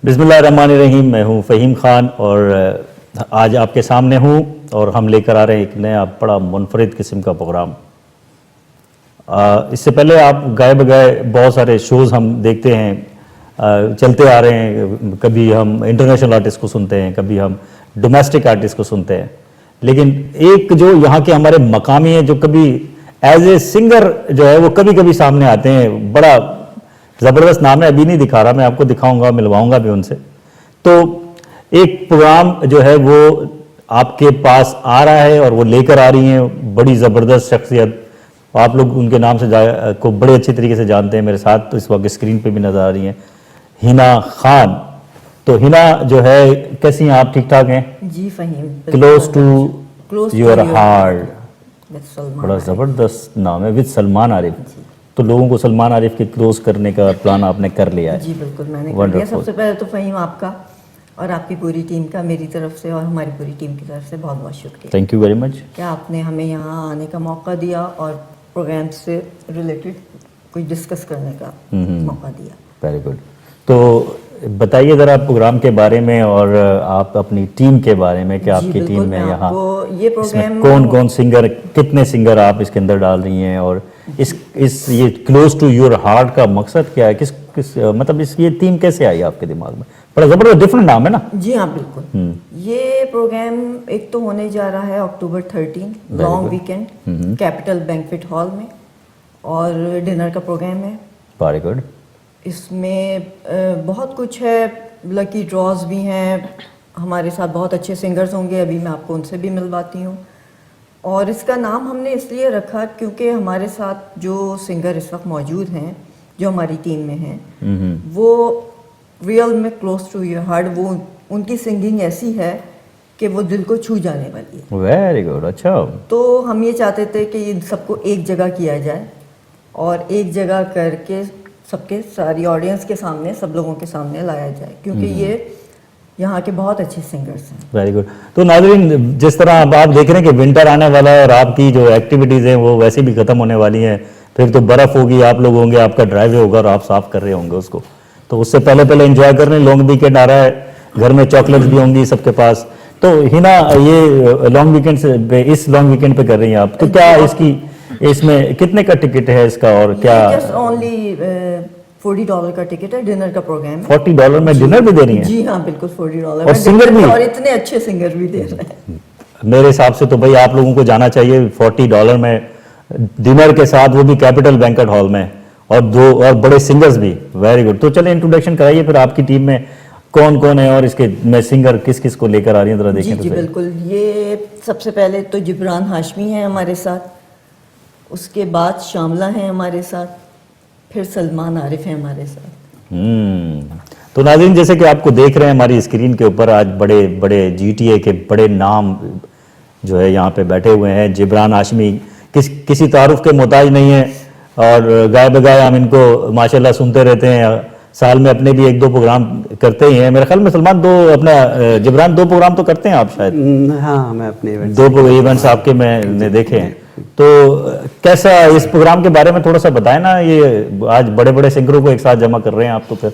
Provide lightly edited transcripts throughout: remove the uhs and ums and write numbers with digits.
बिस्मिल्लाहिर्रहमानिर्रहीम। मैं हूं फ़हीम खान और आज आपके सामने हूं और हम लेकर आ रहे हैं एक नया बड़ा मुनफरिद किस्म का प्रोग्राम। इससे पहले आप गाए बगाए बहुत सारे शोज़ हम देखते हैं, चलते आ रहे हैं। कभी हम इंटरनेशनल आर्टिस्ट को सुनते हैं, कभी हम डोमेस्टिक आर्टिस्ट को सुनते हैं, लेकिन एक जो यहाँ के हमारे मकामी हैं जो कभी एज ए सिंगर जो है वो कभी कभी सामने आते हैं। बड़ा ज़बरदस्त नाम है, अभी नहीं दिखा रहा, मैं आपको दिखाऊंगा, मिलवाऊंगा भी उनसे। तो एक प्रोग्राम जो है वो आपके पास आ रहा है और वो लेकर आ रही हैं बड़ी ज़बरदस्त शख्सियत। आप लोग उनके नाम से को बड़े अच्छी तरीके से जानते हैं। मेरे साथ तो इस वक्त स्क्रीन पे भी नज़र आ रही हैं हिना खान। तो हिना जो है, कैसी हैं आप? ठीक ठाक हैं जी Faheem. Close to your heart, बड़ा ज़बरदस्त नाम है, विद सलमान आरिफ। तो लोगों को सलमान आरिफ के क्लोज करने का प्लान आपने कर लिया है? जी बिल्कुल, मैंने कर लिया। सबसे पहले तो फ़हीम आपका और आपकी पूरी टीम का मेरी तरफ से और हमारी पूरी टीम की तरफ से बहुत बहुत शुक्रिया। थैंक यू वेरी मच कि आपने हमें यहाँ आने का मौका दिया और प्रोग्राम से रिलेटेड कुछ डिस्कस करने का मौका दिया। Very good. तो बताइए ज़रा प्रोग्राम के बारे में और आप अपनी टीम के बारे में कि आपकी टीम में यहाँ ये प्रोग्राम कौन कौन सिंगर, कितने सिंगर आप इसके अंदर डाल रही हैं, और इस ये क्लोज टू योर हार्ट का मकसद क्या है? किस मतलब ये थीम कैसे आई आपके दिमाग में? बड़ा ज़बरदस्त डिफरेंट नाम है ना? जी हाँ बिल्कुल। ये प्रोग्राम एक तो होने जा रहा है अक्टूबर 13 long weekend capital banquet hall में, और डिनर का प्रोग्राम है। Very good. इसमें बहुत कुछ है, लकी ड्रॉज भी हैं, हमारे साथ बहुत अच्छे सिंगर्स होंगे, अभी मैं आपको उनसे भी मिलवाती हूँ। और इसका नाम हमने इसलिए रखा क्योंकि हमारे साथ जो सिंगर इस वक्त मौजूद हैं, जो हमारी टीम में हैं, वो रियल में क्लोज टू योर हार्ट, वो उनकी सिंगिंग ऐसी है कि वो दिल को छू जाने वाली है। Very good. अच्छा, तो हम ये चाहते थे कि ये सबको एक जगह किया जाए और एक जगह करके सबके सारी ऑडियंस के सामने, सब लोगों के सामने लाया जाए, क्योंकि ये यहाँ के बहुत अच्छे सिंगर्स हैं। Very good. तो नाज़रीन, जिस तरह अब आप देख रहे हैं कि विंटर आने वाला है और आपकी जो एक्टिविटीज़ हैं वो वैसे भी ख़त्म होने वाली हैं, फिर तो बर्फ़ होगी, आप लोग होंगे, आपका ड्राइव होगा और आप साफ़ कर रहे होंगे उसको। तो उससे पहले एंजॉय कर रहे हैं। लॉन्ग वीकेंड आ रहा है, घर में चॉकलेट्स भी होंगी सबके पास। तो हिना, ये लॉन्ग वीकेंड से इस लॉन्ग वीकेंड पे कर रही हैं आप, तो क्या इसमें कितने का टिकट है इसका, और क्या? जस्ट ओनली $40 का टिकट है, डिनर का प्रोग्राम है। $40 में डिनर भी दे रही हैं? जी हाँ बिल्कुल, $40 और सिंगर भी, और इतने अच्छे सिंगर भी दे रहे हैं। मेरे हिसाब से तो भाई आप लोगों को जाना चाहिए। $40 में डिनर के साथ, वो भी कैपिटल बैंक्वेट हॉल में, और बड़े सिंगर्स भी। Very good. तो चले इंट्रोडक्शन कराइए फिर, आपकी टीम में कौन कौन है और इसके में सिंगर किस किस को लेकर आ रही हैं, जरा देखें। जी बिल्कुल। ये सबसे पहले तो जिब्रान हाशमी है हमारे साथ, उसके बाद शामला है हमारे साथ, फिर सलमान आरिफ है हमारे साथ। तो नाज़रीन, जैसे कि आपको देख रहे हैं हमारी स्क्रीन के ऊपर, आज बड़े बड़े GTA के बड़े नाम जो है यहाँ पे बैठे हुए हैं। जिब्रान हाशमी किसी तारुफ के मोहताज नहीं है, और गाए बगाए हम इनको माशाल्लाह सुनते रहते हैं। साल में अपने भी 1-2 प्रोग्राम करते ही हैं। मेरे ख्याल में सलमान जिब्रान 2 प्रोग्राम तो करते हैं आप शायद? हाँ, मैं अपने 2 इवेंट्स आपके मैंने देखे हैं। तो कैसा, इस प्रोग्राम के बारे में थोड़ा सा बताएं ना। ये आज बड़े बड़े सिंगरों को एक साथ जमा कर रहे हैं आप, तो फिर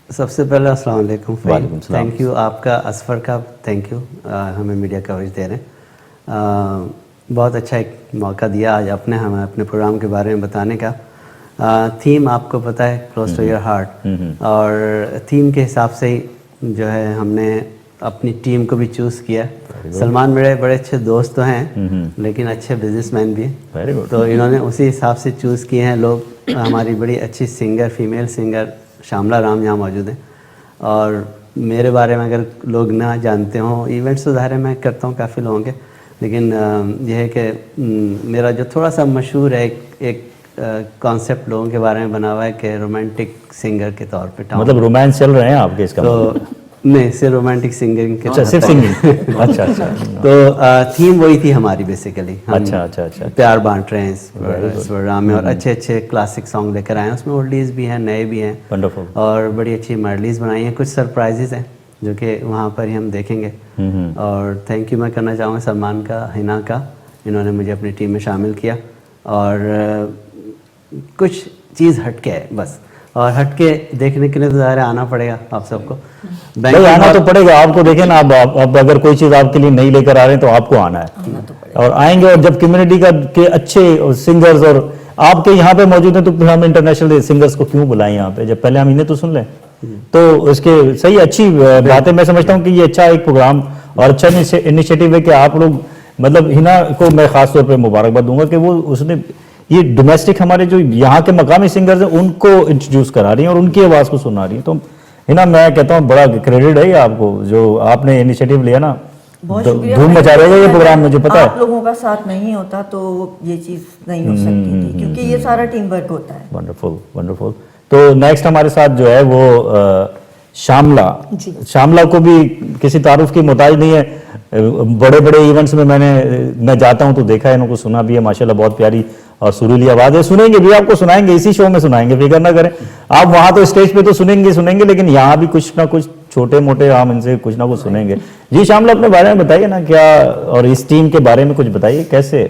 सबसे पहले अस्सलाम वालेकुम। वालेकुम सलाम। थैंक यू आपका, असफर का थैंक यू, हमें मीडिया कवरेज दे रहे हैं। बहुत अच्छा एक मौका दिया आज हमें अपने प्रोग्राम के बारे में बताने का। थीम आपको पता है, क्लोज टू योर हार्ट, और थीम के हिसाब से ही जो है हमने अपनी टीम को भी चूज़ किया। सलमान मेरे बड़े अच्छे दोस्त तो हैं, लेकिन अच्छे बिजनेसमैन भी हैं, तो इन्होंने उसी हिसाब से चूज़ किए हैं लोग। हमारी बड़ी अच्छी singer, female singer Shamla Ram यहाँ मौजूद हैं। और मेरे बारे में अगर लोग ना जानते हों, इवेंट्स तो ज़ाहिर है मैं करता हूँ काफ़ी लोगों के, लेकिन यह है कि मेरा जो थोड़ा सा मशहूर है एक कॉन्सेप्ट लोगों के बारे में बना हुआ है कि रोमांटिक सिंगर के तौर पे। मतलब रोमांस चल रहे हैं आपके इसका? तो नहीं, सिर्फ रोमांटिक सिंगिंग के। अच्छा, सिर्फ सिंगिंग। अच्छा। तो थीम वही थी हमारी बेसिकली। अच्छा। प्यार बांट रहे हैं इस प्रोग्राम में, और अच्छे क्लासिक सॉन्ग लेकर आए हैं। उसमें ओल्डीज भी हैं, नए भी हैं। वंडरफुल। और बड़ी अच्छी मेडलीज बनाई हैं। कुछ सरप्राइजेज हैं जो कि वहाँ पर ही हम देखेंगे। और थैंक यू मैं करना चाहूँगा सलमान का, हिना का, इन्होंने मुझे अपनी टीम में शामिल किया। और कुछ चीज़ हट के है बस, और हटके देखने के लिए तो ज़ाहिर है आना पड़ेगा आप सबको। भाई आना तो पड़ेगा आपको। देखें ना, अब अगर कोई चीज़ आपके लिए नहीं लेकर आ रहे हैं तो आपको आना है और आएंगे। और जब कम्युनिटी का के अच्छे सिंगर्स और आपके यहाँ पे मौजूद हैं तो फिर हम इंटरनेशनल सिंगर्स को क्यों बुलाएं यहाँ पे, जब पहले हम इन्हें तो सुन लें। तो इसके सही अच्छी बात है। मैं समझता हूँ कि ये अच्छा एक प्रोग्राम और अच्छा इनिशिएटिव है कि आप लोग, मतलब हिना को मैं खास तौर पे मुबारकबाद दूंगा कि वो उसने ये डोमेस्टिक हमारे जो यहाँ के मकामी सिंगर्स हैं उनको इंट्रोड्यूस करा रही हैं और उनकी आवाज़ को सुना रही हैं। तो हिना मैं कहता हूँ बड़ा क्रेडिट है ये आपको जो आपने इनिशिएटिव लिया ना, बहुत शुक्रिया। धूम मचा रहेगा ये प्रोग्राम, मुझे पता है। आप लोगों का साथ नहीं होता तो ये चीज़ नहीं हो सकती थी, क्योंकि ये सारा टीम वर्क होता है। Wonderful wonderful. तो नेक्स्ट हमारे साथ जो है वो श्यामला। श्यामला को भी किसी तारुफ की मोहताज नहीं है। बड़े बड़े इवेंट्स में मैं जाता हूं तो देखा है, इनको सुना भी है। माशाल्लाह बहुत प्यारी और सुरीली आवाज है। सुनेंगे भी, आपको सुनाएंगे, इसी शो में सुनाएंगे, फिक्र ना करें आप। वहां तो स्टेज पे तो सुनेंगे, लेकिन यहाँ भी कुछ ना कुछ छोटे मोटे हम इनसे कुछ ना कुछ सुनेंगे। जी श्यामला, अपने बारे में बताइए ना क्या, और इस टीम के बारे में कुछ बताइए कैसे।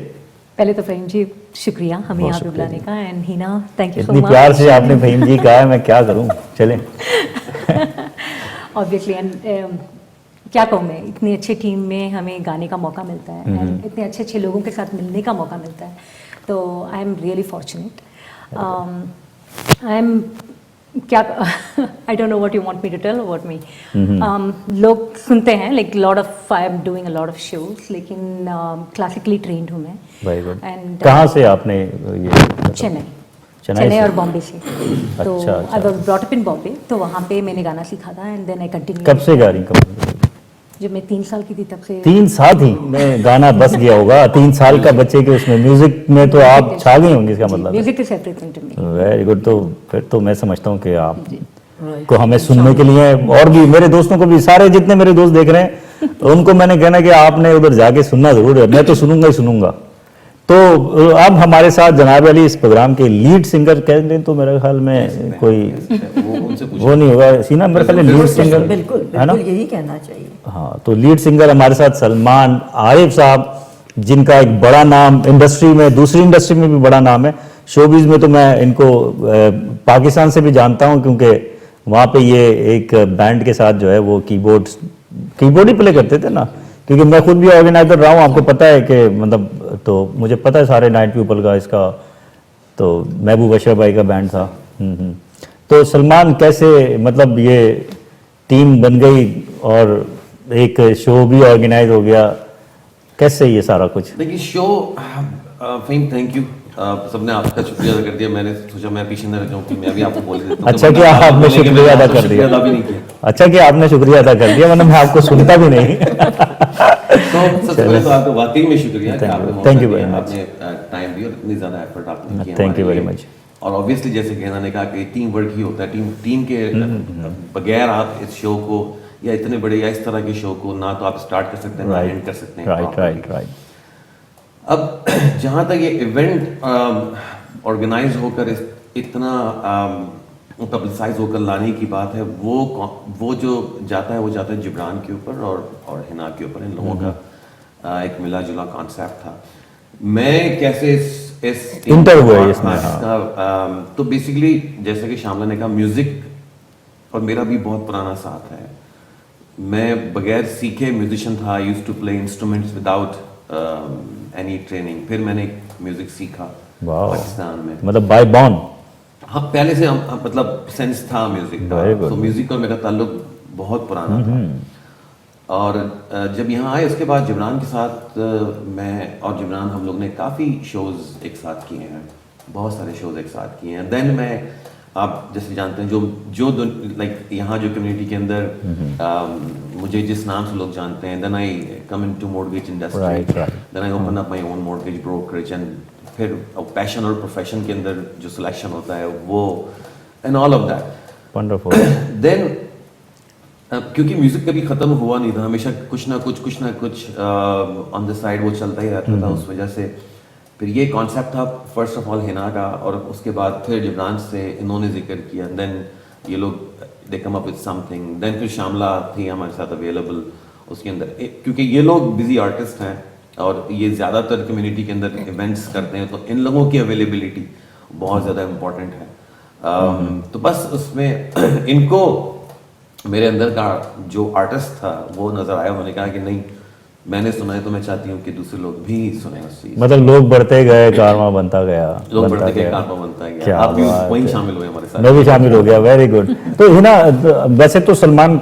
पहले तो फहीम जी शुक्रिया हमें यहाँ पे बुलाने का, and Hina thank you so इतनी मच। प्यार से आपने फहीम जी कहा है, मैं क्या करूँ, चलें। ऑब्वियसली, एंड क्या कहूँ मैं, इतनी अच्छी टीम में हमें गाने का मौका मिलता है एंड इतने अच्छे अच्छे लोगों के साथ मिलने का मौका मिलता है, तो I am really fortunate. I am क्या I don't know what you want me to tell about me. लोग सुनते हैं like lot of, I am doing a lot of shows, लेकिन क्लासिकली ट्रेंड हूँ मैं। Very good. एंड कहाँ से आपने ये? चेन्नई और बॉम्बे से। तो अच्छा, I was brought up in Bombay, तो वहाँ पे मैंने गाना सीखा था एंड देन आई कंटिन्यू। कब से गा रही? जब मैं 3 साल की थी तब से। 3 साल थी में गाना बस गया होगा। 3 साल का बच्चे के उसमें म्यूजिक में तो आप छा गई होंगी, इसका मतलब। Music is everything to me. Very good. तो फिर तो मैं समझता हूँ कि आप को हमें सुनने के लिए, और भी मेरे दोस्तों को भी, सारे जितने मेरे दोस्त देख रहे हैं उनको मैंने कहना कि आपने उधर जाके सुनना जरूर है। मैं तो सुनूंगा ही सुनूंगा। तो अब हमारे साथ जनाब अली इस प्रोग्राम के लीड सिंगर कह लें तो मेरे ख्याल में कोई वो नहीं होगा। सीना मेरे ख्याल में लीड सिंगर बिल्कुल है ना? यही कहना चाहिए। हाँ, तो लीड सिंगर हमारे साथ सलमान आरिफ साहब, जिनका एक बड़ा नाम इंडस्ट्री में, दूसरी इंडस्ट्री में भी बड़ा नाम है। शोबिज में तो मैं इनको पाकिस्तान से भी जानता हूँ, क्योंकि वहाँ पे ये एक बैंड के साथ जो है वो कीबोर्ड ही प्ले करते थे ना, क्योंकि मैं खुद भी ऑर्गेनाइजर रहा हूँ, आपको पता है कि मतलब, तो मुझे पता है सारे नाइट पीपल का, इसका तो महबूब अशरफ भाई का बैंड था। तो सलमान, कैसे मतलब ये टीम बन गई और एक शो भी ऑर्गेनाइज हो गया, कैसे ये सारा कुछ? देखिए शो फहीम, थैंक यू, सबने आपका शुक्रिया अदा कर दिया। मैंने सोचा मैं पीछे न रह जाऊँ कि मैं भी आपको बोल देता हूँ। अच्छा कि आपने शुक्रिया अदा कर दिया। अच्छा कि आपने शुक्रिया अदा कर दिया, वरना मैं आपको सुनता भी नहीं। तो सबसे पहले तो आपका वाकई में शुक्रिया कि आपने थैंक यू वेरी मच, आपने टाइम दिया और इतनी ज़्यादा एफर्ट आपने किया। Thank you very much. और ऑब्वियसली जैसे कहना ने कहा कि टीम वर्क ही होता है। टीम के बगैर आप इस शो को या इतने बड़े या इस तरह के शो को ना तो आप स्टार्ट कर सकते हैं ना एंड कर सकते हैं। राइट। अब जहाँ तक ये इवेंट ऑर्गेनाइज होकर इतना पब्लिसाइज होकर लाने की बात है, वो जो जाता है वो जाता है जिब्रान के ऊपर और हिना के ऊपर। इन लोगों का एक मिला जुला कॉन्सेप्ट था। मैं कैसे इस इंटर हुआ है इसमें। तो बेसिकली जैसे कि श्यामला ने कहा, म्यूजिक और मेरा भी बहुत पुराना साथ है। मैं बगैर सीखे म्यूजिशियन था। I used to play instruments without any training. फिर मैंने म्यूजिक सीखा पाकिस्तान में, मतलब बाय बॉर्न। हाँ, पहले से मतलब सेंस था म्यूजिक का। तो म्यूजिक और मेरा ताल्लुक बहुत पुराना था। और जब यहाँ आए उसके बाद जिब्रान के साथ मैं और जिब्रान, हम लोग ने काफ़ी शोज़ एक साथ किए हैं, बहुत सारे शोज़ एक साथ किए हैं। देन मैं, आप जैसे जानते हैं, जो लाइक यहाँ जो कम्युनिटी के अंदर मुझे जिस नाम से लोग जानते हैं, then I come into mortgage industry, then I open up my own mortgage brokerage, and फिर पैशन और प्रोफेशन के अंदर जो सिलेक्शन होता है वो, and all of that. Wonderful. Then क्योंकि म्यूजिक कभी खत्म हुआ नहीं था, हमेशा कुछ ना कुछ ऑन द साइड वो चलता ही रहता था। उस वजह से फिर ये कॉन्सेप्ट था फर्स्ट ऑफ ऑल हिना का, और उसके बाद फिर जिब्रान से इन्होंने जिक्र किया। देन ये लोग they come up with something. Then फिर श्यामला थी हमारे साथ अवेलेबल उसके अंदर, क्योंकि ये लोग बिजी आर्टिस्ट हैं और ये ज़्यादातर कम्युनिटी के अंदर इवेंट्स करते हैं, तो इन लोगों की अवेलेबिलिटी बहुत ज़्यादा इम्पॉर्टेंट है। तो बस उसमें इनको मेरे अंदर का जो आर्टिस्ट था वो नजर आया। उन्होंने कहा कि नहीं, मैंने सुना है तो मैं चाहती हूँ कि दूसरे लोग भी सुने उस चीज। मतलब लोग बढ़ते गए, कारवां बनता गया, लोग बनता बढ़ते गए, गया। कारवां बनता गया। क्या आप भी बात वहीं है। शामिल हुए हमारे साथ। मैं भी शामिल हो गया, वेरी गुड। तो हिना, वैसे तो सलमान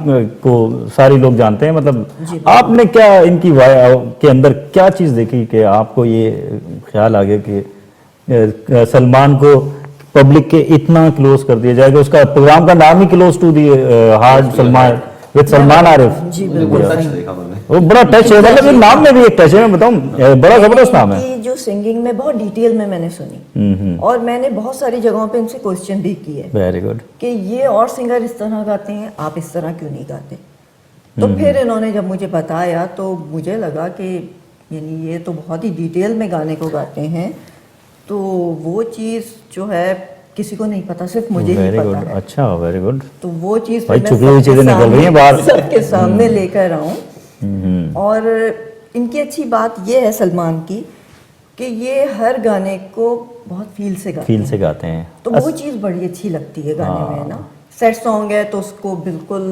को सारे लोग जानते हैं, मतलब आपने क्या इनकी के अंदर क्या चीज देखी कि आपको ये ख्याल आ गया कि सलमान को पब्लिक के इतना क्लोज कर दिया जाएगा? उसका प्रोग्राम का नाम ही close to the heart Salman with Salman Arif. Ji उन्होंने बिल्कुल बहुत सही। अच्छा देखा उन्होंने। वो बड़ा टच है, मतलब ये नाम में भी एक टच है, मैं बताऊं, बड़ा जबरदस्त नाम है। इनकी जो सिंगिंग में बहुत डिटेल में मैंने सुनी, और मैंने बहुत सारी जगहों पे इनसे क्वेश्चन भी किए वेरी गुड। कि ये और सिंगर इस तरह गाते हैं, आप इस तरह क्यों नहीं गाते। तो फिर इन्होंने जब मुझे बताया तो मुझे लगा कि यानी ये तो बहुत ही डिटेल में गाने को गाते हैं, तो वो चीज़ जो है किसी को नहीं पता, सिर्फ मुझे ही वेरी पता गुड, है। अच्छा, वेरी गुड। तो वो चीज़ भाई मैं छुपी हुई सबके चीजें निकल रही हैं बाहर। सबके सामने लेकर आऊँ। और इनकी अच्छी बात ये है सलमान की कि ये हर गाने को बहुत फील से गाते फील हैं। से गाते हैं। तो वो चीज़ बड़ी अच्छी लगती है गाने में ना। सैड सॉन्ग है तो उसको बिल्कुल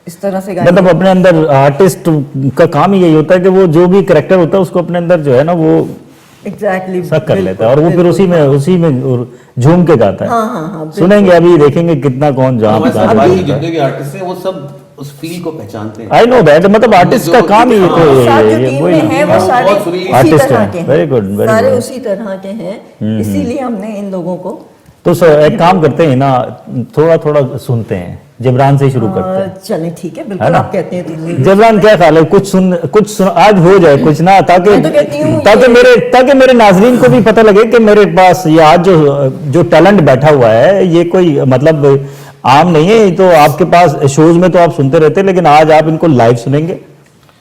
इस तरह से गाएंगे। मतलब अपने अंदर आर्टिस्ट का काम ही यही होता है कि वो जो भी करेक्टर होता है उसको अपने अंदर जो है ना वो एग्जैक्टली सक कर लेता है, और वो फिर उसी में झूम के गाता है। हाँ हाँ हाँ बिल्कुल। सुनेंगे अभी, देखेंगे कितना कौन जहाँ हमारे साथ गाता बाकी है। जितने भी आर्टिस्ट हैं वो सब उस फील को पहचानते हैं। आई नो दैट, मतलब आर्टिस्ट का काम ही तो और साथ जो ये टीम वही में है वो बहुत सारे सुरीली उसी आर्टिस्ट तरह हैं। के हैं। वेरी गुड, वेरी सारे गुड। उसी तरह के हैं, इसीलिए हमने इन लोगों को तो सर एक काम करते हैं ना, थोड़ा थोड़ा सुनते हैं, जिब्रान से ही शुरू करते हैं। चलें ठीक है, है बिल्कुल ना? आप कहते हैं तो जरूर। जबरान क्या ख्याल है, कुछ सुन आज हो जाए कुछ ना, ताकि मैं तो कहती हूँ ये- ताकि मेरे नाजरीन को भी पता लगे कि मेरे पास ये आज जो टैलेंट बैठा हुआ है ये कोई मतलब आम नहीं है। तो आपके पास शोज में तो आप सुनते रहते हैं, लेकिन आज आप इनको लाइव सुनेंगे।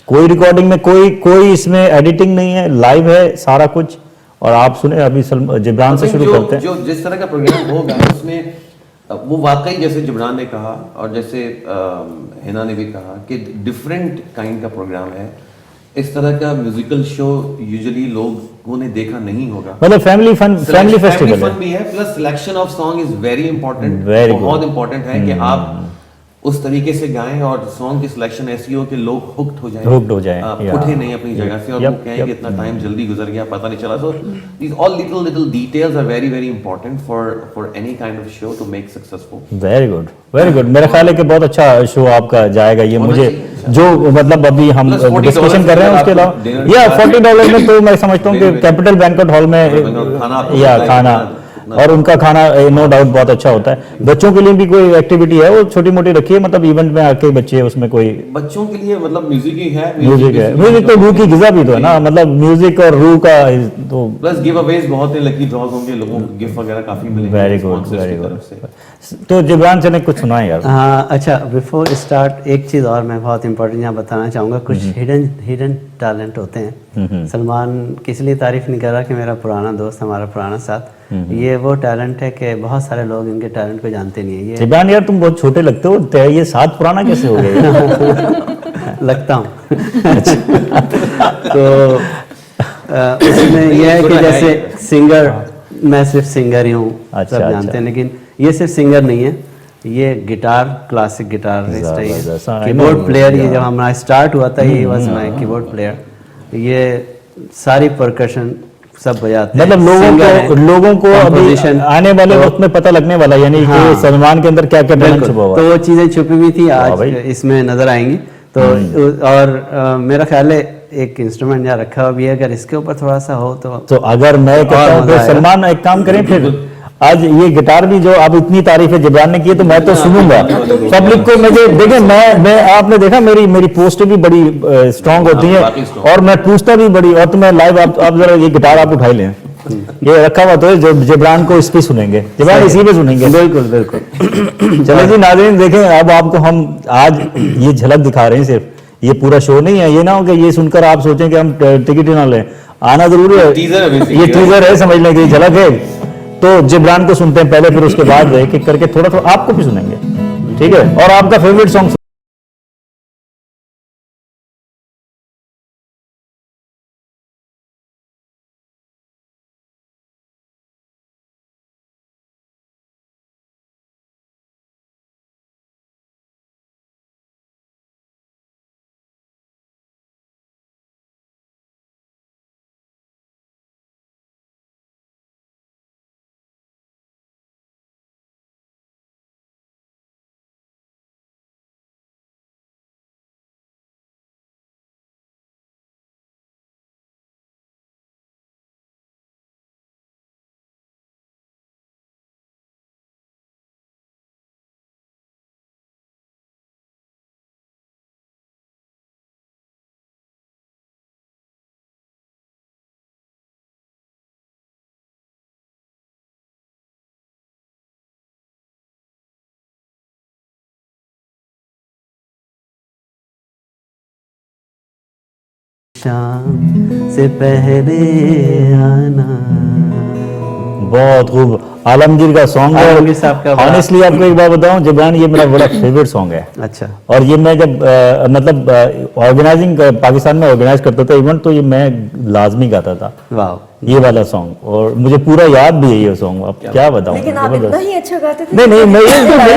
कोई रिकॉर्डिंग में कोई इसमें एडिटिंग नहीं है, लाइव है सारा कुछ। और आप सुने अभी जिब्रान से अभी शुरू करते हैं। जो जिस तरह का प्रोग्राम होगा उसमें वो वाकई जैसे जिब्रान ने कहा और जैसे हिना ने भी कहा कि डिफरेंट काइंड का प्रोग्राम है। इस तरह का म्यूजिकल शो यूजुअली लोगों ने देखा नहीं होगा। मतलब फैमिली फेस्टिवल फन है। भी है, plus selection of song is very important. Very good. बहुत इंपॉर्टेंट है कि आप उस तरीके से गाएं और सॉन्ग की सिलेक्शन ऐसी हो कि लोग हुक्ड हो जाएं, Hooked हो जाएं, yeah. उठे नहीं अपनी जगह से और Yep, वो कहें कि yep. इतना टाइम जल्दी गुजर गया पता नहीं चला। So these all little details are very very important for any kind of show to make successful. Very good, very good. मेरा ख्याल है कि बहुत अच्छा शो आपका जाएगा ये। होना मुझे चाहिए, जो मतलब अभी हम Plus $40 डिस्कशन कर रहे हैं उसके आपको अलावा dinner या के बाद- $40 में तो मैं समझता हूँ कि Very, very- capital banquet hall में खाना आपको या मिलता है, खाना कितना- और उनका खाना नो डाउट बहुत अच्छा होता है। बच्चों के लिए भी कोई एक्टिविटी है वो छोटी मोटी रखी है, मतलब इवेंट में आके बच्चे उसमें कोई बच्चों के लिए मतलब म्यूजिक ही है। म्यूजिक है। म्यूजिक तो रूह की ग़िज़ा भी तो है ना, मतलब म्यूजिक और रूह का तो। प्लस गिव अवेज बहुत है, लकी ड्रॉज होंगे, लोगों को गिफ्ट वगैरह काफी मिलेंगे वेरी गुड, sponsors वेरी की गुड। तरफ से। तो जिब्रान से ने कुछ सुनाए यार। हाँ अच्छा, बिफोर स्टार्ट एक चीज़ और मैं बहुत इंपॉर्टेंट यहाँ बताना चाहूँगा। कुछ हिडन टैलेंट होते हैं। सलमान किस लिए तारीफ नहीं कर रहा कि मेरा पुराना दोस्त, हमारा पुराना साथ, ये वो टैलेंट है कि बहुत सारे लोग इनके टैलेंट को जानते नहीं है। ये जिब्रान यार तुम बहुत छोटे लगते हो, ये साथ पुराना कैसे हो गया यार? लगता हूँ। तो उसमें यह है कि जैसे सिंगर, मैं सिर्फ सिंगर ही हूँ, अच्छा, सब अच्छा। जानते हैं, लेकिन ये सिर्फ सिंगर नहीं है, ये गिटार, क्लासिक गिटारिस्ट है, जबरदस्त, हाँ, कीबोर्ड I know, प्लेयर। ये yeah. जब हमारा स्टार्ट हुआ था ये वॉज माय कीबोर्ड प्लेयर। ये सारी परकशन सब बजाते हैं। मतलब Singer है, लोगों को अभी composition, आने वाले तो- वक्त में पता लगने वाला, यानी हाँ। कि सलमान के अंदर क्या क्या टैलेंट बिल्कुल, छुपा हुआ तो है। वो चीज़ें छुपी हुई थी, वाह आज भाई। इसमें नजर आएंगी। तो और मेरा ख्याल है एक इंस्ट्रूमेंट यहाँ रखा हुआ भी है, अगर इसके ऊपर थोड़ा सा हो तो अगर मैं कहता और हूँ मजा फिर आएगा। सलमान एक काम करें, फिर आज ये गिटार भी जो अब इतनी तारीफ है जिब्रान ने की है, तो मैं तो सुनूंगा पब्लिक को। मुझे देखें, मैं आपने देखा मेरी पोस्टें भी बड़ी स्ट्रांग होती हैं काफी strong। और मैं पूछता भी बड़ी, और तो मैं लाइव आप जरा ये गिटार आप उठाई लें, ये रखा हुआ तो है, जो जिब्रान को इस पे सुनेंगे, जिब्रान इसी पे सुनेंगे। बिल्कुल बिल्कुल। चलो जी नाज़रीन, देखें अब आपको हम आज ये झलक दिखा रहे हैं, सिर्फ ये पूरा शो नहीं है। ये ना हो कि ये सुनकर आप सोचें कि हम टिकट ही ना लें, आना जरूरी है। Teaser है basically। ये टीजर है, समझ लें कि ये झलक है। तो जिब्रान को सुनते हैं पहले, फिर उसके बाद एक एक करके थोड़ा थोड़ा आपको भी सुनेंगे, ठीक है? और आपका फेवरेट सॉन्ग शाम से पहले आना। बहुत खूब। आलमगीर का सॉन्ग है। आलमगीर साहब का बड़ा- ऑनेस्टली आपको एक बात बताऊं जिब्रान, ये मेरा बड़ा फेवरेट सॉन्ग है। अच्छा, और ये मैं जब मतलब ऑर्गेनाइजिंग पाकिस्तान में ऑर्गेनाइज करता था इवेंट, तो ये मैं लाजमी गाता था वाह, ये वाला सॉन्ग, और मुझे पूरा याद भी है ये सॉन्ग। अब क्या बताऊं, लेकिन आप इतना ही अच्छा गाते थे। नहीं नहीं, मैं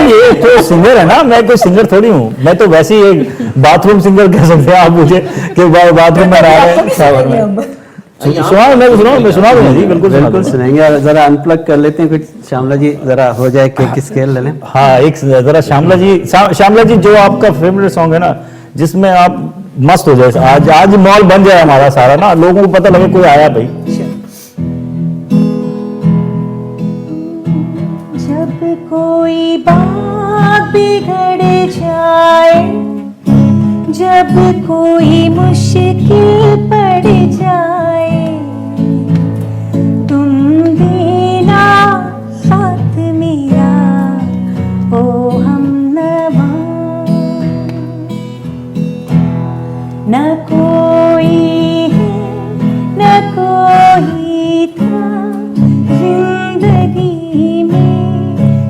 ये तो सिंगर है ना, मैं कोई सिंगर थोड़ी हूँ, मैं तो वैसे ही एक बाथरूम सिंगर कह सकते हैं आप मुझे, कि बाथरूम में रह रहे हैं शावर में। सुना, मैं सुना दूंगा जी, बिल्कुल सुना बिल्कुल दूंगा। सुनेंगे। और जरा अनप्लग कर लेते हैं कुछ, श्यामला जी जरा हो जाए केक स्केल ले लें। हाँ, एक जरा श्यामला जी जो आपका फेवरेट सॉन्ग है ना, जिसमें आप मस्त हो जाए, आज मॉल बन जाए हमारा सारा ना, लोगों को पता लगे कोई आया भाई। जब कोई बात बिगड़ जाए, जब कोई मुश्किल पड़ जाए, तुम देना साथ मेरा, ओ हमनवा। न कोई है, न कोई था जिंदगी में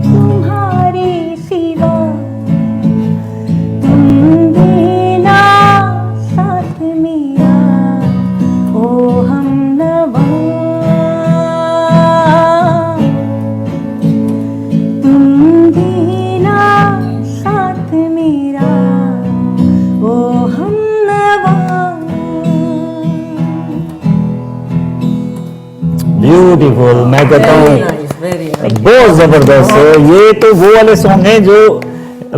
तुम्हारे सिवा, तुम देना साथ मेरा, ओ हमनवा। तुम देना साथ मेरा, ओ हमनवा। ब्यूटीफुल, मैं कहता Very हूँ nice, very nice. बहुत जबरदस्त है। ये तो वो वाले सॉन्ग हैं जो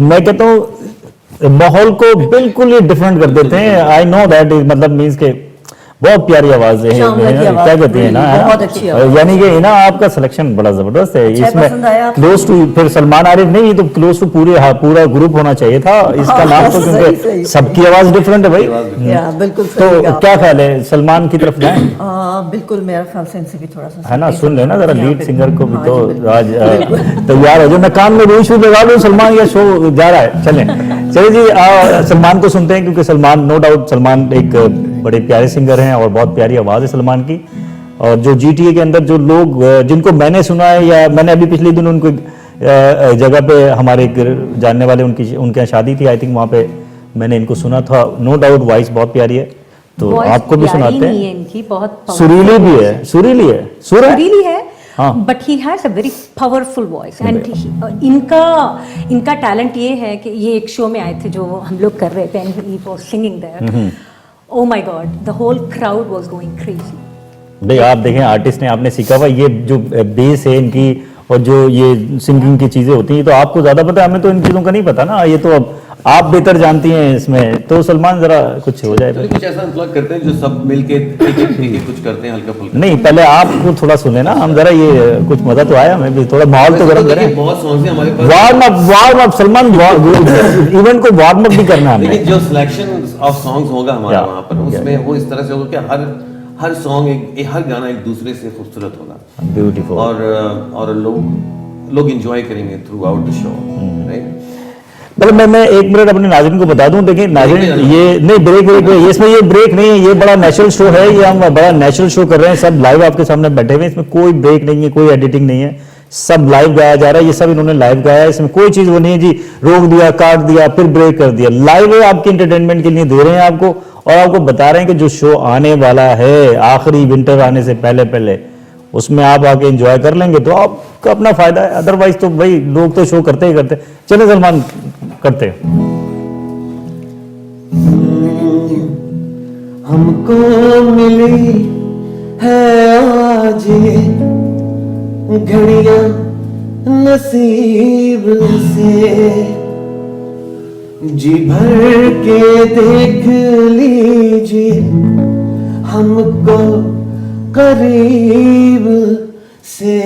मैं कहता हूँ माहौल को बिल्कुल ही डिफरेंट कर देते हैं। आई नो दैट, मतलब मीन्स के बहुत प्यारी आवाज है, श्यामला की आवाज क्या कहते हैं ना, बहुत अच्छी आवाज। यानी कि ना आपका सिलेक्शन बड़ा जबरदस्त है अच्छा, पसंद आया इसमें। आपको? क्लोज टू फिर सलमान आरिफ नहीं, ये तो क्लोज टू पूरा ग्रुप होना चाहिए था इसका हाँ, नाम, तो सही, क्योंकि सही। सबकी आवाज डिफरेंट है भाई। या बिल्कुल तो सही कहा। क्या ख्याल है, सलमान की तरफ जाएं? बिल्कुल, मेरा ख्याल से इनसे भी थोड़ा सा है ना, सकते सुन लेना जरा हैं। लीड सिंगर को भी, हाँ तो जी, बिल्कुल। आज तैयार हो जो, मैं कान में भी शू लगा दूं, सलमान का शो जा रहा है। चले जी, सलमान को सुनते हैं, क्योंकि सलमान नो डाउट सलमान एक बड़े प्यारे सिंगर हैं और बहुत प्यारी आवाज़ है सलमान की। और जो GTA के अंदर जो लोग जिनको मैंने सुना है, या मैंने अभी पिछले दिन उनको जगह पे हमारे एक जानने वाले उनके यहाँ शादी थी, आई थिंक वहाँ पे मैंने इनको सुना था। नो डाउट वॉइस बहुत प्यारी है, तो Voice आपको भी प्यारी सुनाते नहीं है हैं। इनकी, बहुत सुरीली भी है, सुरीली है, सुर है। सुरीली है, हाँ। But he has a very powerful voice. And इनका टैलेंट ये है कि ये एक शो में आए थे जो हम लोग कर रहे थे, and he was singing there. Oh my god, the whole crowd was going crazy. भाई आप देखें, आर्टिस्ट ने आपने सीखा हुआ, ये जो बेस है इनकी और जो ये सिंगिंग की चीजें होती हैं, तो आपको ज्यादा पता है, हमें तो इन चीजों का नहीं पता ना, ये तो अब आप बेहतर जानती हैं इसमें। तो सलमान जरा कुछ हो जाए चलिए कुछ ऐसा अनप्लग करते हैं जो सब मिलके एक कुछ करते हैं हल्का फुल्का। नहीं, पहले आपको थोड़ा सुने ना हम, जरा ये कुछ मजा तो आया हमें भी, थोड़ा माहौल तो गर्म देखिए, करें। बहुत सॉन्ग्स हैं हमारे पास, वार्म अप सलमान, इवेंट को वार्म अप भी करना है लेकिन हमें। जो सिलेक्शन ऑफ सॉन्ग्स होगा हमारा Yeah. वहाँ पर, उसमें वो इस तरह से होगा कि हर सॉन्ग हर गाना एक दूसरे से खूबसूरत होगा, ब्यूटीफुल। और लोग एंजॉय करेंगे through out the show, right. मतलब मैं एक मिनट अपने नाज़रीन को बता दूं, देखिए नाज़रीन, ये नहीं ब्रेक इसमें ये ब्रेक नहीं है, ये बड़ा नेचुरल शो है, ये हम बड़ा नेचुरल शो कर रहे हैं, सब लाइव आपके सामने बैठे हुए हैं, इसमें कोई ब्रेक नहीं है, कोई एडिटिंग नहीं है, सब लाइव गाया जा रहा है, ये सब इन्होंने लाइव गाया है, इसमें कोई चीज वो नहीं है जी रोक दिया, काट दिया, फिर ब्रेक कर दिया। लाइव है, आपके इंटरटेनमेंट के लिए दे रहे हैं आपको, और आपको बता रहे हैं कि जो शो आने वाला है आखिरी विंटर आने से पहले पहले, उसमें आप आके एंजॉय कर लेंगे तो आपका अपना फायदा है, अदरवाइज तो भाई लोग तो शो करते ही करते। चले सलमान करते हैं। हमको मिली है आज ये घड़ियां नसीब से, जी भर के देख लीजिए हमको करीब से,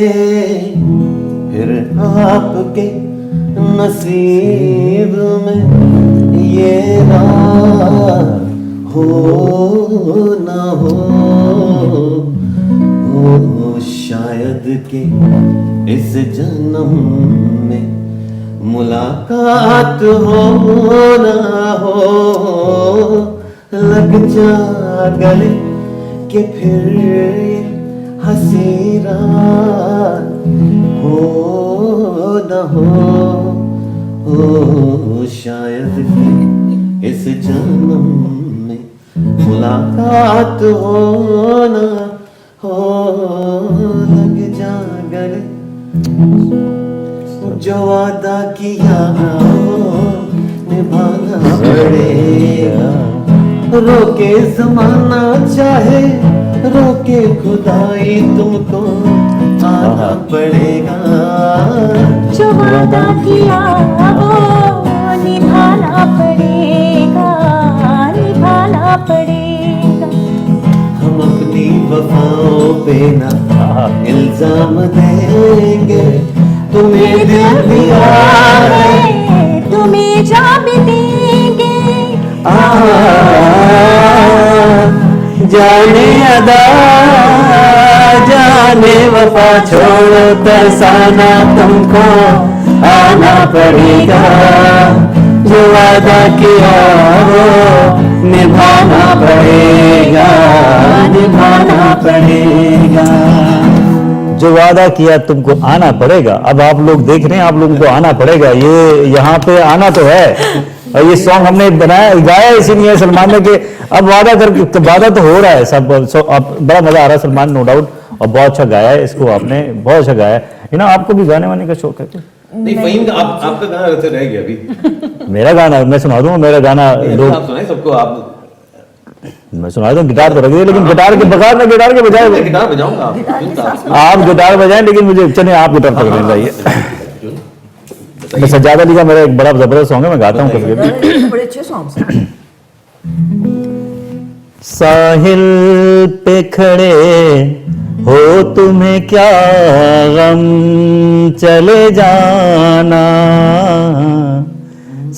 फिर आपके नसीब में ये रात हो ना हो शायद के इस जन्म में मुलाकात हो ना हो, लग जा गले कि फिर ये हंसी रात हो न हो शायद कि इस जन्म में मुलाकात हो न हो लग जा गले जो वादा किया वो निभाना पड़ेगा रोके जमाना चाहे रोके खुदाई तुमको आना पड़ेगा जो वादा किया वो निभाना पड़ेगा, निभाना पड़ेगा। हम अपनी वफाओं पे ना इल्जाम देंगे तुम्हें दिल दिया है तुम्हें जा भी देंगे। जाने अदा जाने वफा छोड़ो तरसाना तुमको आना पड़ेगा जो वादा किया वो निभाना पड़ेगा, निभाना पड़ेगा। जो वादा किया तुमको आना पड़ेगा। अब आप लोग देख रहे हैं, आप लोगों को आना पड़ेगा, ये यहाँ पे आना तो है। और ये सॉन्ग हमने बनाया गाया इसीलिए सलमान ने कि अब वादा करके वादा तो हो रहा है सब। अब बड़ा मजा आ रहा है सलमान, नो डाउट, और बहुत अच्छा गाया है इसको आपने, बहुत अच्छा गाया है ना। आपको भी गाने वाने का शौक है क्या? नहीं फहीम आपका गाना वैसे रह गया अभी। मेरा गाना मैं सुना दूंगा, मेरा गाना लोग आप सुनाए सबको आप। मैं सुना दूं, गिटार तो रख दिए लेकिन गिटार के बगैर मैं गिटार के बजाय मैं गिटार बजाऊंगा आप। आप गिटार बजाएं लेकिन मुझे चलिए आप गिटार पकड़ जाइए। मैं सज्जाद अली का मेरा एक बड़ा जबरदस्त सॉन्ग है, मैं गाता हूँ कभी कभी। बड़े अच्छे सॉन्ग्स हैं। साहिल पे खड़े हो तुम्हें क्या गम चले जाना,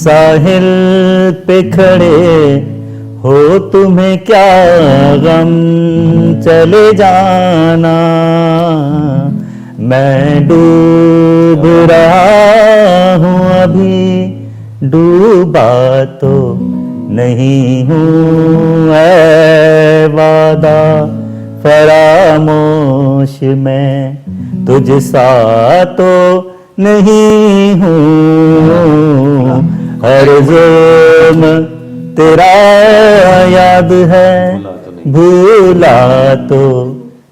साहिल पे खड़े हो तुम्हें क्या गम चले जाना, मैं डूब रहा हूँ अभी डूबा तो नहीं हूँ ऐ वादा फरामोश मैं तुझसा तो नहीं हूँ, हर जुल्म तेरा याद है भूला तो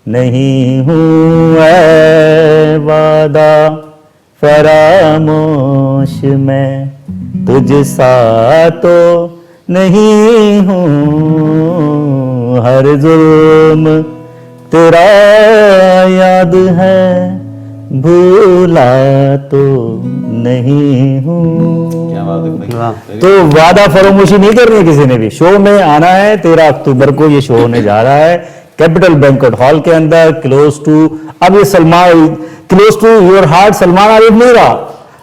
नहीं हूँ ऐ वादा फरामोश मैं तुझसा तो नहीं हूँ, हर जुल्म तेरा याद है भूला तो नहीं हूँ। क्या बात है भाई। तो वादा फरामोशी नहीं करनी है किसी ने भी। शो में आना है 13 अक्टूबर को, ये शो होने जा रहा है कैपिटल बैंक्वेट हॉल के अंदर, क्लोज टू, अब ये Salman, close to your heart Salman Arif नहीं रहा,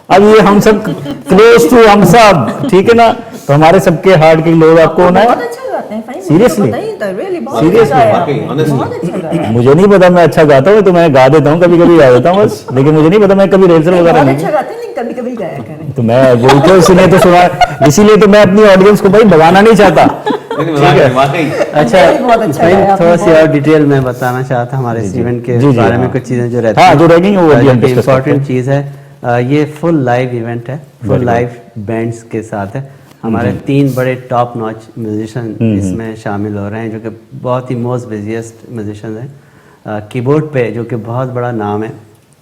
अब ये हम सब क्लोज टू हम सब, ठीक है ना। तो हमारे सबके हार्ट के लोग आपको होना बहुत है। अच्छा गाते हैं फहीम, Seriously? मुझे पता ही नहीं था, really, बहुत Seriously? अच्छा गाया। वाकई, honestly। बहुत अच्छा गाया। मुझे नहीं पता मैं अच्छा गाता हूँ, तो मैं गा देता हूँ, कभी कभी गा देता हूँ बस, लेकिन मुझे नहीं पता मैं कभी रिहर्सल वगैरह बहुत नहीं। अच्छा गाते हैं लेकिन कभी कभी गाया करें। तो मैं बोल तो इसलिए तो सुना, इसीलिए तो मैं अपनी ऑडियंस को भाई भगाना नहीं चाहता। वाकई अच्छा नहीं, बहुत अच्छा भाई, गाया आपने, थोड़ा सी बहुत और डिटेल में बताना चाहता हूँ हमारे इस इवेंट के जी, जी, बारे में, हाँ। कुछ चीज़ें जो रहती हाँ, जो रहेंगी वो भी हम discuss करते इम्पोर्टेंट हैं। चीज़ है, ये फुल लाइव इवेंट है, फुल Very लाइव बैंड्स के साथ है। हमारे 3 बड़े टॉप नॉच म्यूजिशियन इसमें शामिल हो रहे हैं, जो कि बहुत ही मोस्ट बिजिएस्ट म्यूजिशियन हैं। कीबोर्ड पे जो कि बहुत बड़ा नाम है,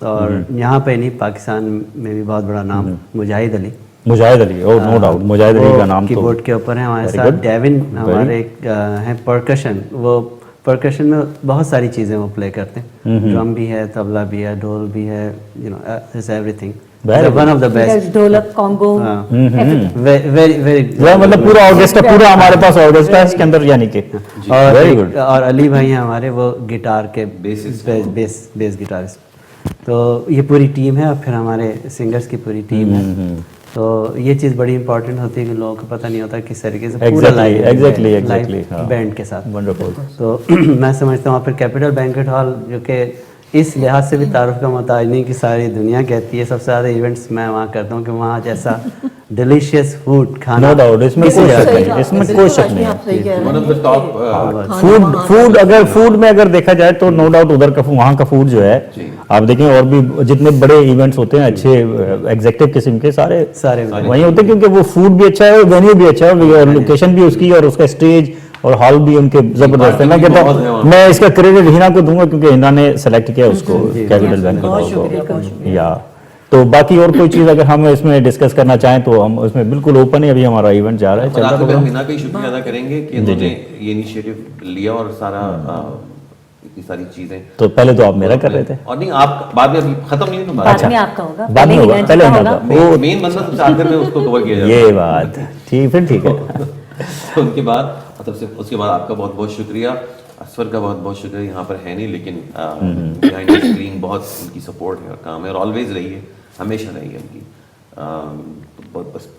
और यहाँ पे नहीं पाकिस्तान में भी बहुत बड़ा नाम, मुजाहिद अली। मुजाहिद अली, ओ नो डाउट, मुजाहिद अली का नाम तो कीबोर्ड के ऊपर है हमारे Very साथ। good. डेविन हमारे Very- एक हैं परकशन, वो परकशन में बहुत सारी चीज़ें वो प्ले करते हैं, ड्रम भी है, तबला भी है, ढोल भी है, you know is everything, Very one of the best. ढोलक, कॉन्गो, everything। वेरी वेरी वह मतलब पूरा ऑर्केस्ट्रा, पूरा हमारे पास ऑर्केस्ट्रा है इसके अंदर, यानी कि और वेरी एक- गुड। और अली भाई हैं हमारे, वो गिटार के Bassist। Bass guitarist. तो ये पूरी टीम है, और फिर हमारे सिंगर्स की पूरी टीम है। तो ये चीज़ बड़ी इंपॉर्टेंट होती है कि लोगों को पता नहीं होता किस तरीके से पूरा Exactly, हाँ। बैंड के साथ। वंडरफुल। तो मैं समझता हूँ फिर कैपिटल बैंक्वेट हॉल, जो कि इस लिहाज से भी तारुफ का मोहताज नहीं कि सारी दुनिया कहती है सबसे ज़्यादा इवेंट्स मैं वहाँ करता हूँ कि वहाँ जैसा डिलीशियस फूड खाना नो डाउट, इसमें कोई शक नहीं, इसमें कोई शक नहीं आप सही कह रहे वन हैं। ऑफ द टॉप फूड में अगर देखा जाए तो नो डाउट उधर का वहाँ का फूड जो है, आप देखें और भी जितने बड़े इवेंट्स होते हैं अच्छे एग्जेक्टिव किस्म के सारे वहीं होते हैं, क्योंकि वो फूड भी अच्छा है, वेन्यू भी अच्छा है, और लोकेशन भी उसकी और उसका स्टेज और हॉल भी उनके जबरदस्त है। मैं कहता हूँ मैं इसका क्रेडिट हिना को दूंगा क्योंकि हिना ने सेलेक्ट किया उसको कैपिटल बैंक बहुत शुक्रिया, बहुत शुक्रिया। या तो बाकी और कोई चीज़ अगर हम इसमें डिस्कस करना चाहें तो हम इसमें बिल्कुल ओपन है। अभी हमारा इवेंट जा रहा है, चल रहा है। मीना का ही शुक्रिया अदा करेंगे कि इन्होंने ये इनिशिएटिव लिया और सारा इतनी सारी चीजें। तो पहले तो आप मेरा कर रहे थे और नहीं, आप बाद में अभी खत्म नहीं है, बाद में आपका होगा, बाद में होगा, पहले हिना जी होगा। का वो मेन बंदा सबसे आखिर में उसको कवर किया जाए। ये बात ठीक, फिर ठीक है। तो उनके बाद मतलब सिर्फ उसके बाद आपका बहुत बहुत शुक्रिया, असफर का बहुत बहुत शुक्रिया, यहाँ पर है नहीं लेकिन बिहाइंड द स्क्रीन बहुत उनकी सपोर्ट है और काम है और ऑलवेज रही है, हमेशा रही है उनकी।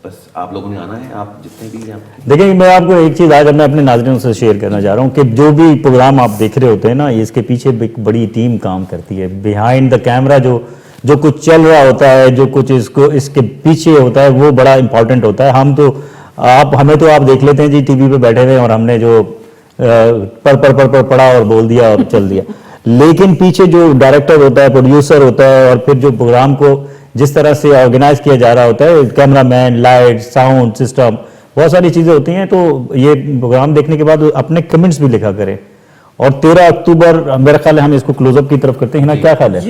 बस आप लोगों ने आना है, आप जितने भी हैं। देखिए मैं आपको एक चीज़ आज मैं अपने नाज़रीन से शेयर करना चाह रहा हूँ कि जो भी प्रोग्राम आप देख रहे होते हैं ना, इसके पीछे एक बड़ी टीम काम करती है। बिहाइंड द कैमरा जो कुछ चल रहा होता है, जो कुछ इसके पीछे होता है, वो बड़ा इंपॉर्टेंट होता है। हमें तो आप देख लेते हैं जी टीवी पे बैठे हुए और हमने जो पर पढ़ा और बोल दिया और चल दिया, लेकिन पीछे जो डायरेक्टर होता है, प्रोड्यूसर होता है, और फिर जो प्रोग्राम को जिस तरह से ऑर्गेनाइज किया जा रहा होता है, कैमरामैन, लाइट, साउंड सिस्टम, बहुत सारी चीज़ें होती हैं। तो ये प्रोग्राम देखने के बाद अपने कमेंट्स भी लिखा करें। और 13 अक्टूबर मेरा ख्याल है हम इसको क्लोजअप की तरफ करते हैं ना, क्या ख्याल है?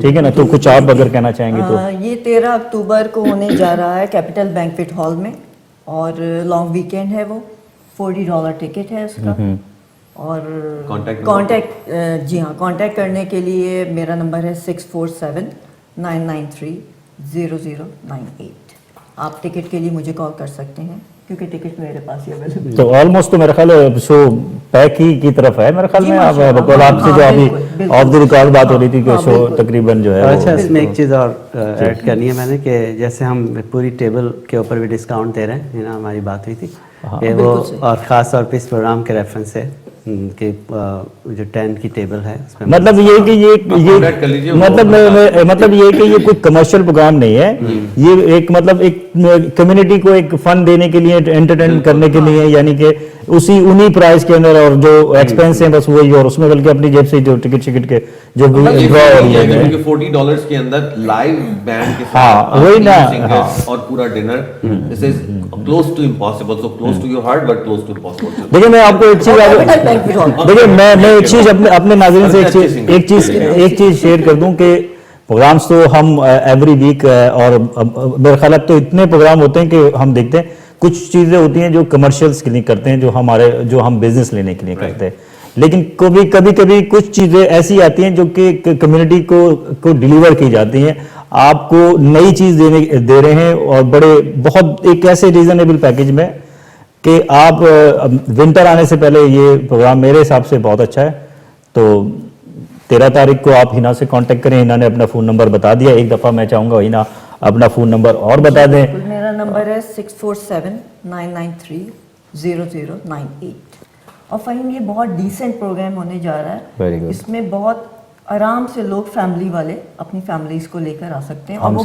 ठीक है ना, तो कुछ आप अगर कहना चाहेंगे तो। ये 13 अक्टूबर को होने जा रहा है कैपिटल बैंक्वेट हॉल में, और लॉन्ग वीकेंड है वो, $40 टिकट है उसका। और कांटेक्ट जी हाँ, कांटेक्ट करने के लिए मेरा नंबर है 647-993-0098। आप टिकट के लिए मुझे कॉल कर सकते हैं क्योंकि टिकट मेरे पास ही अवेलेबल। तो ऑलमोस्ट तो मेरा ख्याल है शो पैक ही की तरफ है मेरे ख्याल में। आप बिल्कुल आपसे जो अभी ऑफ द रिकॉर्ड बात हो रही थी कि शो तकरीबन जो है। अच्छा, इसमें एक चीज़ और ऐड करनी है मैंने कि जैसे हम पूरी टेबल के ऊपर भी डिस्काउंट दे रहे हैं ना, हमारी बात हुई थी कि वो, और ख़ास तौर पे इस प्रोग्राम के रेफरेंस से कि जो 10 की टेबल है उसमें मतलब ये कि ये मतलब ये कि ये कोई कमर्शियल प्रोग्राम नहीं है, ये एक मतलब एक कम्युनिटी को एक फन देने के लिए, एंटरटेन करने के लिए, यानी कि उन्हीं प्राइस के अंदर, और जो एक्सपेंस है बस वही, और उसमें बल्कि अपनी जेब से जो टिकट के जो ड्रॉ हो रही है $40 के अंदर लाइव बैंड के साथ, वही ना, और पूरा dinner. This is close to impossible, so close to your heart but close to impossible. देखिए मैं आपको एक चीज देखिए मैं एक चीज अपने नाज़रीन से एक चीज शेयर कर दूं कि प्रोग्राम्स तो हम एवरी वीक, और मेरे ख्याल तो इतने प्रोग्राम होते हैं कि हम देखते हैं कुछ चीज़ें होती हैं जो कमर्शियल्स के लिए करते हैं, जो हम बिजनेस लेने के लिए करते हैं, लेकिन कभी कुछ चीज़ें ऐसी आती हैं जो कि कम्युनिटी को डिलीवर की जाती हैं। आपको नई चीज़ दे रहे हैं, और बहुत एक ऐसे रीजनेबल पैकेज में कि आप विंटर आने से पहले ये प्रोग्राम मेरे हिसाब से बहुत अच्छा है। तो 13 तारीख को आप हिना से कांटेक्ट करें। हिना ने अपना फ़ोन नंबर बता दिया, एक दफ़ा मैं चाहूँगा हिना अपना फ़ोन नंबर और बता दें। मेरा नंबर है 647-993-0098। और फ़हीम, ये बहुत डिसेंट प्रोग्राम होने जा रहा है। Very good. इसमें बहुत आराम से लोग फैमिली वाले अपनी फैमिलीज को लेकर आ सकते हैं। हम और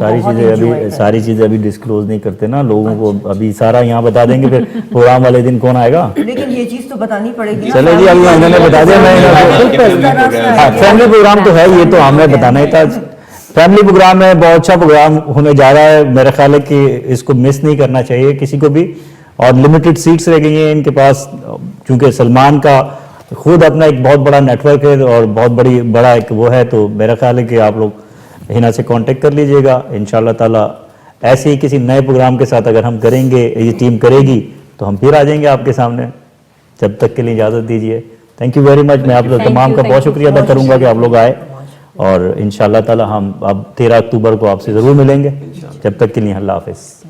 सारी चीज़ें अभी डिस्क्लोज नहीं करते ना लोगों को, अभी सारा यहाँ बता देंगे फिर प्रोग्राम वाले दिन कौन आएगा। लेकिन ये चीज़ तो बतानी पड़ेगी। चलो जी, अभी उन्होंने बता दिया। फैमिली प्रोग्राम तो है, ये तो हमें बताना ही था। फैमिली प्रोग्राम है, बहुत अच्छा प्रोग्राम होने जा रहा है। मेरा ख्याल है कि इसको मिस नहीं करना चाहिए किसी को भी, और लिमिटेड सीट्स रह गई हैं इनके पास, क्योंकि सलमान का खुद अपना एक बहुत बड़ा नेटवर्क है और बहुत बड़ा एक वो है। तो मेरा ख्याल है कि आप लोग हिना से कांटेक्ट कर लीजिएगा। इंशाल्लाह ताला ऐसे ही किसी नए प्रोग्राम के साथ अगर हम करेंगे, ये टीम करेगी, तो हम फिर आ जाएंगे आपके सामने। जब तक के लिए इजाज़त दीजिए। Thank you very much. मैं आप लोग तमाम का बहुत शुक्रिया अदा करूँगा कि आप लोग आए, और इंशाल्लाह ताला हम अब 13 अक्टूबर को आपसे ज़रूर मिलेंगे। जब तक के लिए अल्लाह हाफिज़।